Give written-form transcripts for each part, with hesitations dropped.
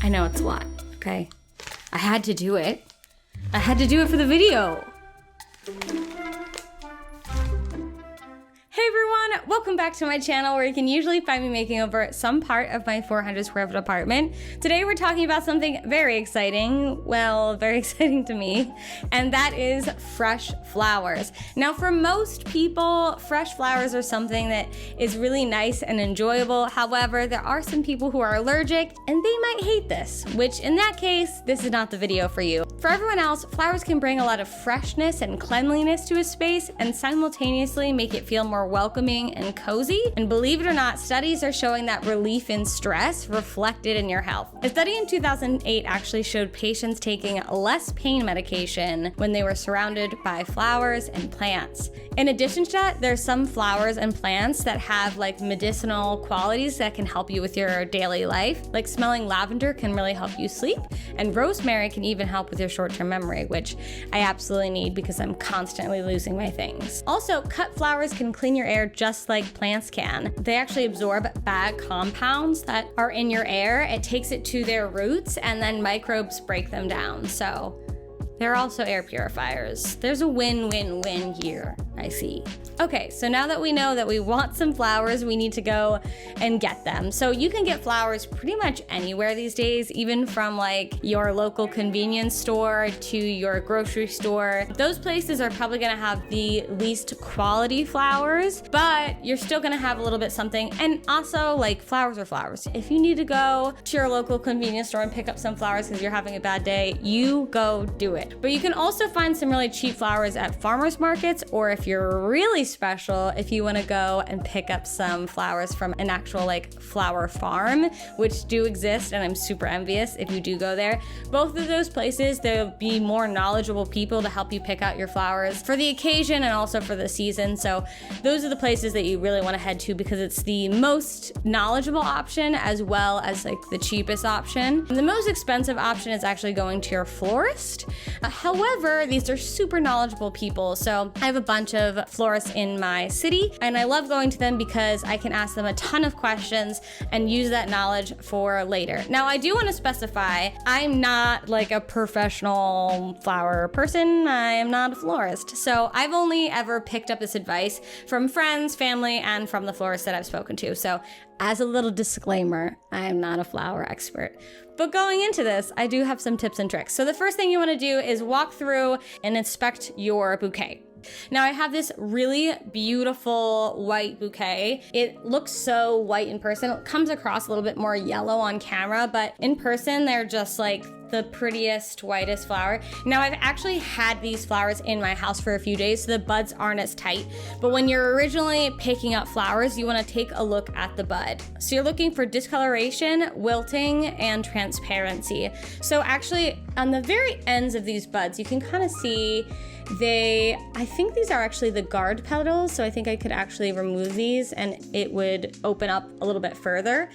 I know it's a lot, okay? I had to do it. I had to do it for the video. Hey everyone, welcome back to my channel where you can usually find me making over some part of my 400 square foot apartment. Today we're talking about something very exciting, well, very exciting to me, and that is fresh flowers. Now for most people, fresh flowers are something that is really nice and enjoyable. However, there are some people who are allergic and they might hate this, which in that case, this is not the video for you. For everyone else, flowers can bring a lot of freshness and cleanliness to a space and simultaneously make it feel more welcoming and cozy. And believe it or not, studies are showing that relief in stress reflected in your health. A study in 2008 actually showed patients taking less pain medication when they were surrounded by flowers and plants. In addition to that, there's some flowers and plants that have like medicinal qualities that can help you with your daily life. Like smelling lavender can really help you sleep, and rosemary can even help with your short-term memory, which I absolutely need because I'm constantly losing my things. Also, cut flowers can clean your air just like plants can. They actually absorb bad compounds that are in your air. It takes it to their roots and then microbes break them down. So they're also air purifiers. There's a win-win-win here, I see. Okay, so now that we know that we want some flowers, we need to go and get them. So you can get flowers pretty much anywhere these days, even from like your local convenience store to your grocery store. Those places are probably gonna have the least quality flowers, but you're still gonna have a little bit something. And also, like, flowers are flowers. If you need to go to your local convenience store and pick up some flowers because you're having a bad day, you go do it. But you can also find some really cheap flowers at farmers markets, or if you're really special, if you want to go and pick up some flowers from an actual like flower farm, which do exist, and I'm super envious if you do go there. Both of those places, there'll be more knowledgeable people to help you pick out your flowers for the occasion and also for the season. So those are the places that you really want to head to because it's the most knowledgeable option as well as like the cheapest option. And the most expensive option is actually going to your florist. However, these are super knowledgeable people. So I have a bunch of florists in my city and I love going to them because I can ask them a ton of questions and use that knowledge for later. Now, I do want to specify, I'm not like a professional flower person. I am not a florist. So I've only ever picked up this advice from friends, family, and from the florists that I've spoken to. So as a little disclaimer, I am not a flower expert. But going into this, I do have some tips and tricks. So the first thing you want to do is walk through and inspect your bouquet. Now I have this really beautiful white bouquet. It looks so white in person. It comes across a little bit more yellow on camera, but in person they're just like the prettiest, whitest flower. Now I've actually had these flowers in my house for a few days, so the buds aren't as tight. But when you're originally picking up flowers, you want to take a look at the bud. So you're looking for discoloration, wilting, and transparency. So actually on the very ends of these buds, you can kind of see I think these are actually the guard petals, so I think I could actually remove these and it would open up a little bit further.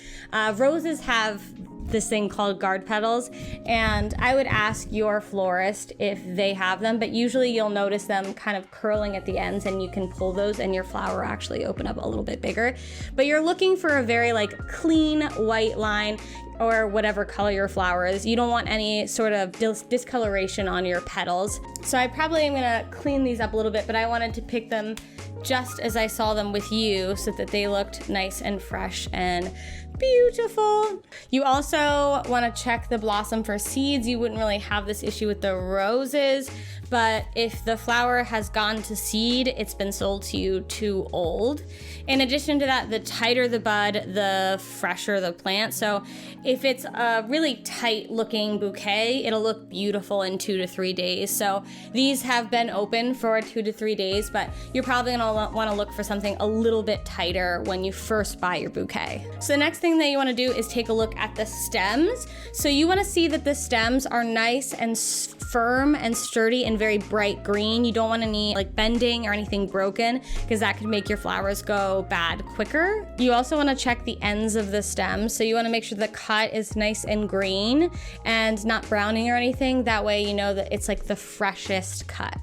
Roses have this thing called guard petals, and I would ask your florist if they have them, but usually you'll notice them kind of curling at the ends and you can pull those and your flower will actually open up a little bit bigger. But you're looking for a very like clean white line or whatever color your flower is. You don't want any sort of discoloration on your petals. So I probably am gonna clean these up a little bit, but I wanted to pick them just as I saw them with you so that they looked nice and fresh and beautiful. You also want to check the blossom for seeds. You wouldn't really have this issue with the roses, but if the flower has gone to seed, it's been sold to you too old. In addition to that, the tighter the bud, the fresher the plant. So if it's a really tight looking bouquet, it'll look beautiful in 2 to 3 days. So these have been open for 2 to 3 days, but you're probably gonna want to look for something a little bit tighter when you first buy your bouquet. So the next thing that you want to do is take a look at the stems. So you want to see that the stems are nice and firm and sturdy and very bright green. You don't want any like bending or anything broken because that could make your flowers go bad quicker. You also want to check the ends of the stems. So you want to make sure the cut is nice and green and not browning or anything. That way you know that it's like the freshest cut.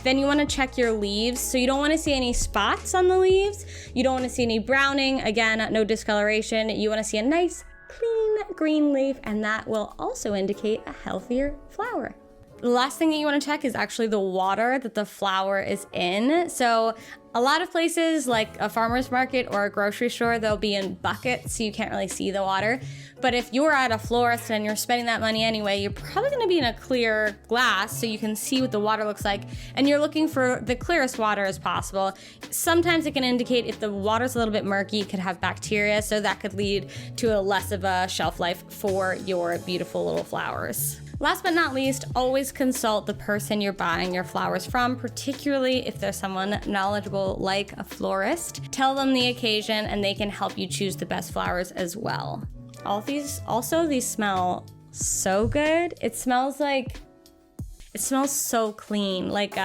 Then you want to check your leaves. So you don't want to see any spots on the leaves. You don't want to see any browning. Again, no discoloration. You want to see a nice, green leaf, and that will also indicate a healthier flower. The last thing that you want to check is actually the water that the flower is in. So a lot of places like a farmer's market or a grocery store, they'll be in buckets, so you can't really see the water. But if you're at a florist and you're spending that money anyway, you're probably going to be in a clear glass so you can see what the water looks like, and you're looking for the clearest water as possible. Sometimes it can indicate if the water's a little bit murky, it could have bacteria, so that could lead to a less of a shelf life for your beautiful little flowers. Last but not least, always consult the person you're buying your flowers from, particularly if there's someone knowledgeable like a florist. Tell them the occasion and they can help you choose the best flowers as well. These smell so good. It smells so clean, like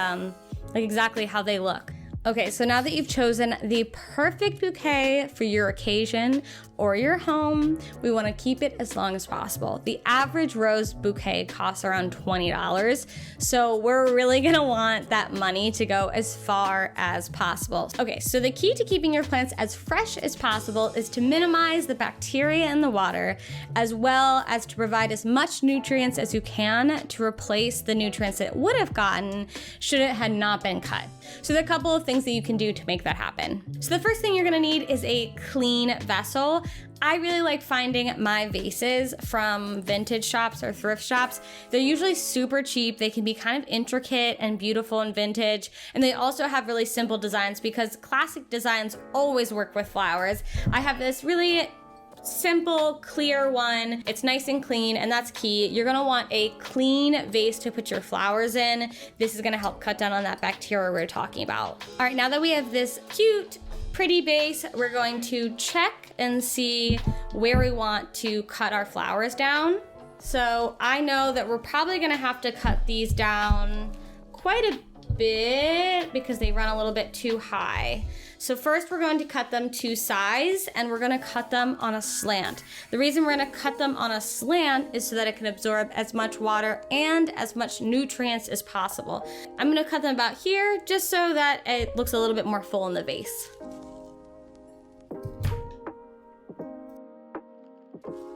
exactly how they look. Okay, so now that you've chosen the perfect bouquet for your occasion or your home, we want to keep it as long as possible. The average rose bouquet costs around $20, so we're really gonna want that money to go as far as possible. Okay, so the key to keeping your plants as fresh as possible is to minimize the bacteria in the water, as well as to provide as much nutrients as you can to replace the nutrients it would have gotten should it had not been cut. So there are a couple of things that you can do to make that happen. So the first thing you're gonna need is a clean vessel. I really like finding my vases from vintage shops or thrift shops. They're usually super cheap. They can be kind of intricate and beautiful and vintage. And they also have really simple designs because classic designs always work with flowers. I have this really simple, clear one. It's nice and clean, and that's key. You're gonna want a clean vase to put your flowers in. This is gonna help cut down on that bacteria we were talking about. All right, now that we have this cute, pretty base, we're going to check and see where we want to cut our flowers down. So I know that we're probably gonna have to cut these down quite a bit because they run a little bit too high. So first we're going to cut them to size, and we're gonna cut them on a slant. The reason we're gonna cut them on a slant is so that it can absorb as much water and as much nutrients as possible. I'm gonna cut them about here just so that it looks a little bit more full in the vase.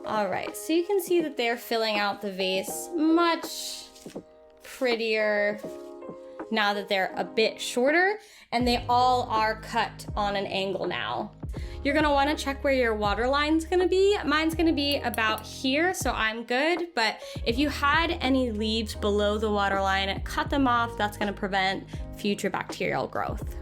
All right, so you can see that they're filling out the vase much prettier now that they're a bit shorter, and they all are cut on an angle now. You're gonna wanna check where your water line's gonna be. Mine's gonna be about here, so I'm good, but if you had any leaves below the water line, cut them off. That's gonna prevent future bacterial growth.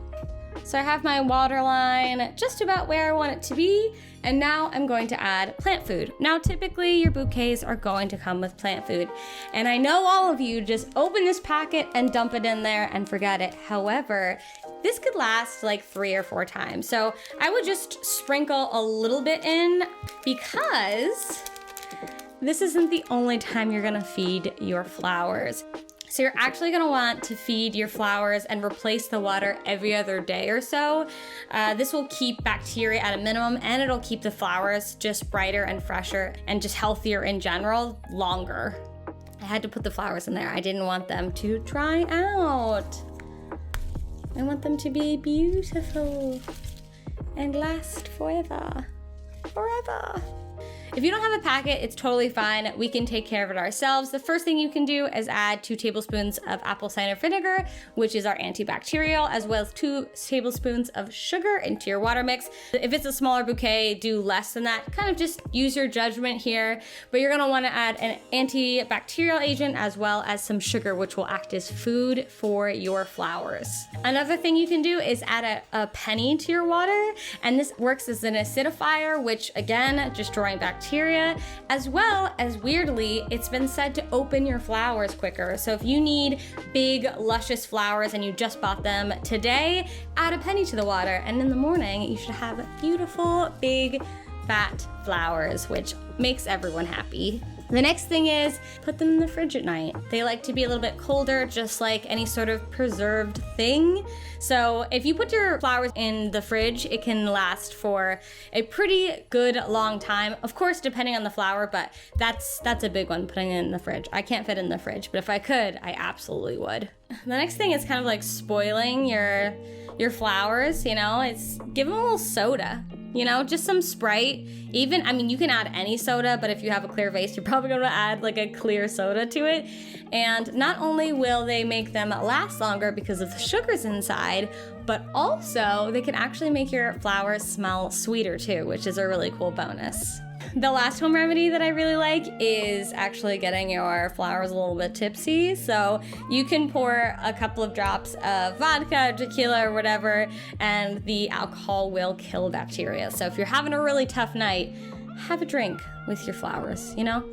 So I have my water line just about where I want it to be, and now I'm going to add plant food. Now typically your bouquets are going to come with plant food, and I know all of you just open this packet and dump it in there and forget it. However, this could last like 3 or 4 times. So I would just sprinkle a little bit in, because this isn't the only time you're gonna feed your flowers. So you're actually gonna want to feed your flowers and replace the water every other day or so. This will keep bacteria at a minimum, and it'll keep the flowers just brighter and fresher and just healthier in general longer. I had to put the flowers in there. I didn't want them to dry out. I want them to be beautiful and last forever. Forever. If you don't have a packet, it's totally fine. We can take care of it ourselves. The first thing you can do is add 2 tablespoons of apple cider vinegar, which is our antibacterial, as well as 2 tablespoons of sugar into your water mix. If it's a smaller bouquet, do less than that. Kind of just use your judgment here, but you're gonna wanna add an antibacterial agent as well as some sugar, which will act as food for your flowers. Another thing you can do is add a penny to your water, and this works as an acidifier, which again, destroying bacteria, as well as, weirdly, it's been said to open your flowers quicker. So if you need big, luscious flowers and you just bought them today, add a penny to the water, and in the morning you should have beautiful, big, fat flowers, which makes everyone happy. The next thing is put them in the fridge at night. They like to be a little bit colder, just like any sort of preserved thing. So if you put your flowers in the fridge, it can last for a pretty good long time. Of course, depending on the flower, but that's a big one, putting it in the fridge. I can't fit it in the fridge, but if I could, I absolutely would. The next thing is kind of like spoiling your flowers, you know, it's give them a little soda. you know, just some Sprite. Even, I mean, you can add any soda, but if you have a clear vase, you're probably gonna add like a clear soda to it. And not only will they make them last longer because of the sugars inside, but also they can actually make your flowers smell sweeter too, which is a really cool bonus. The last home remedy that I really like is actually getting your flowers a little bit tipsy. So you can pour a couple of drops of vodka, tequila, or whatever, and the alcohol will kill bacteria. So if you're having a really tough night, have a drink with your flowers, you know?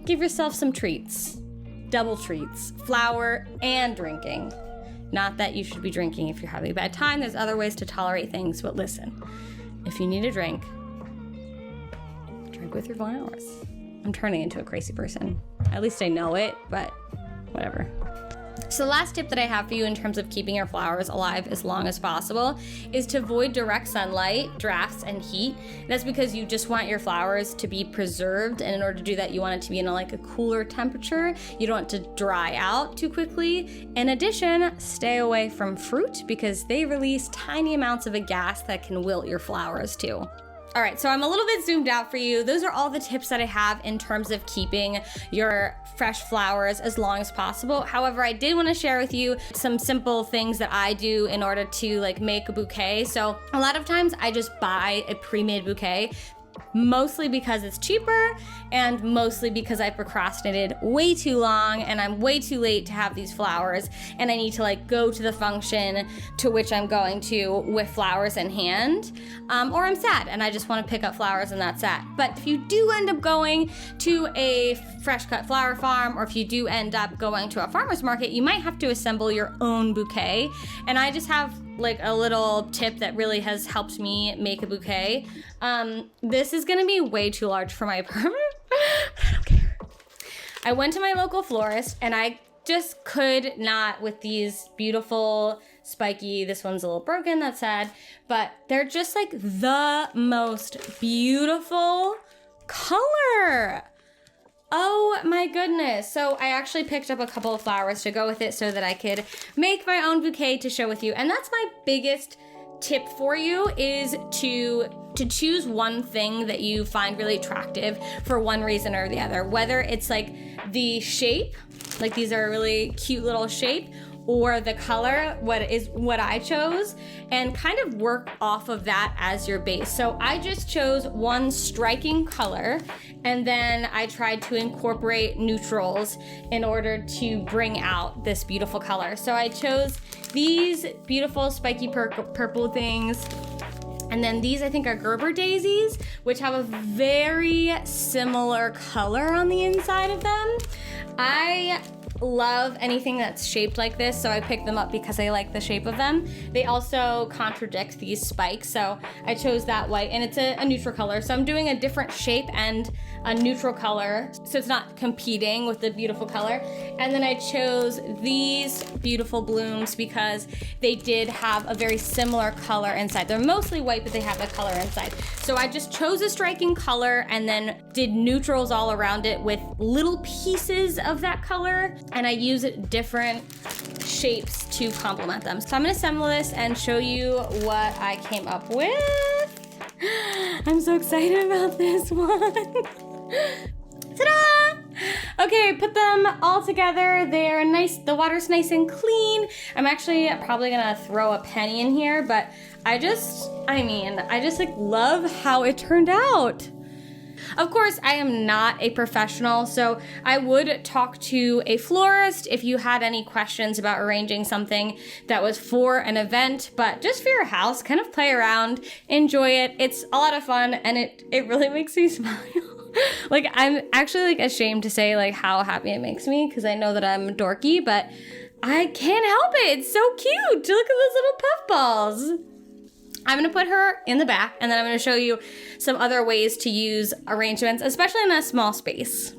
Give yourself some treats. Double treats. Flower and drinking. Not that you should be drinking if you're having a bad time. There's other ways to tolerate things, but listen, if you need a drink with your flowers. I'm turning into a crazy person. At least I know it, but whatever. So the last tip that I have for you in terms of keeping your flowers alive as long as possible is to avoid direct sunlight, drafts, and heat. That's because you just want your flowers to be preserved, and in order to do that, you want it to be in a cooler temperature. You don't want it to dry out too quickly. In addition, stay away from fruit because they release tiny amounts of a gas that can wilt your flowers too. All right, so I'm a little bit zoomed out for you. Those are all the tips that I have in terms of keeping your fresh flowers as long as possible. However, I did want to share with you some simple things that I do in order to make a bouquet. So a lot of times I just buy a pre-made bouquet, mostly because it's cheaper and mostly because I procrastinated way too long and I'm way too late to have these flowers and I need to go to the function to which I'm going to with flowers in hand, or I'm sad and I just want to pick up flowers and that's that. But if you do end up going to a fresh cut flower farm or if you do end up going to a farmer's market, you might have to assemble your own bouquet. And I just have a little tip that really has helped me make a bouquet. This is gonna be way too large for my apartment, but I don't care. I went to my local florist and I just could not with these beautiful spiky, this one's a little broken, that's sad, but they're just the most beautiful color. Oh my goodness. So I actually picked up a couple of flowers to go with it so that I could make my own bouquet to share with you. And that's my biggest tip for you is to choose one thing that you find really attractive for one reason or the other. Whether it's the shape, these are a really cute little shape, or the color, what I chose, and kind of work off of that as your base. So I just chose one striking color, and then I tried to incorporate neutrals in order to bring out this beautiful color. So I chose these beautiful spiky purple things, and then these I think are Gerber daisies, which have a very similar color on the inside of them. I love anything that's shaped like this, so I picked them up because I like the shape of them. They also contradict these spikes, so I chose that white, and it's a neutral color, so I'm doing a different shape and a neutral color, so it's not competing with the beautiful color. And then I chose these beautiful blooms because they did have a very similar color inside. They're mostly white, but they have the color inside. So I just chose a striking color and then did neutrals all around it with little pieces of that color, and I use different shapes to complement them. So I'm gonna assemble this and show you what I came up with. I'm so excited about this one. Ta-da! Okay, put them all together. They're nice, the water's nice and clean. I'm actually probably gonna throw a penny in here, but I just love how it turned out. Of course, I am not a professional, so I would talk to a florist if you had any questions about arranging something that was for an event, but just for your house, kind of play around, enjoy it. It's a lot of fun, and it really makes me smile. I'm actually ashamed to say how happy it makes me because I know that I'm dorky, but I can't help it. It's so cute. Look at those little puff balls. I'm gonna put her in the back, and then I'm gonna show you some other ways to use arrangements, especially in a small space.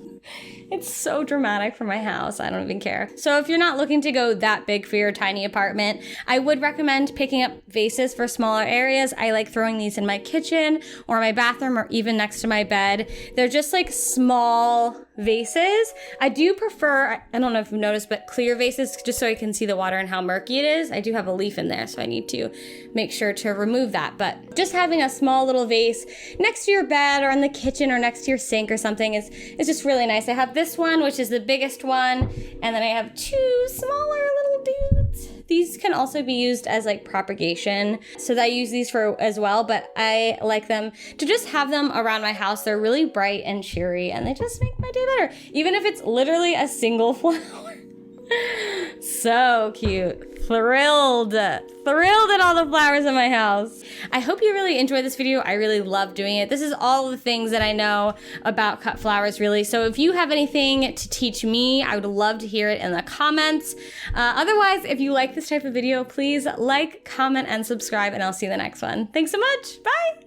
It's so dramatic for my house, I don't even care. So if you're not looking to go that big for your tiny apartment, I would recommend picking up vases for smaller areas. I like throwing these in my kitchen or my bathroom or even next to my bed. They're just small vases. I do prefer, I don't know if you've noticed, but clear vases, just so I can see the water and how murky it is. I do have a leaf in there, so I need to make sure to remove that. But just having a small little vase next to your bed or in the kitchen or next to your sink or something is just really nice. I have this one, which is the biggest one, and then I have two smaller little dudes. These can also be used as like propagation, so I use these for as well, but I like them to just have them around my house. They're really bright and cheery, and they just make my day better, even if it's literally a single flower. So cute. Thrilled at all the flowers in my house. I hope you really enjoyed this video. I really love doing it. This is all the things that I know about cut flowers, really. So if you have anything to teach me, I would love to hear it in the comments. Otherwise, if you like this type of video, please like, comment, and subscribe, and I'll see you in the next one. Thanks so much. Bye.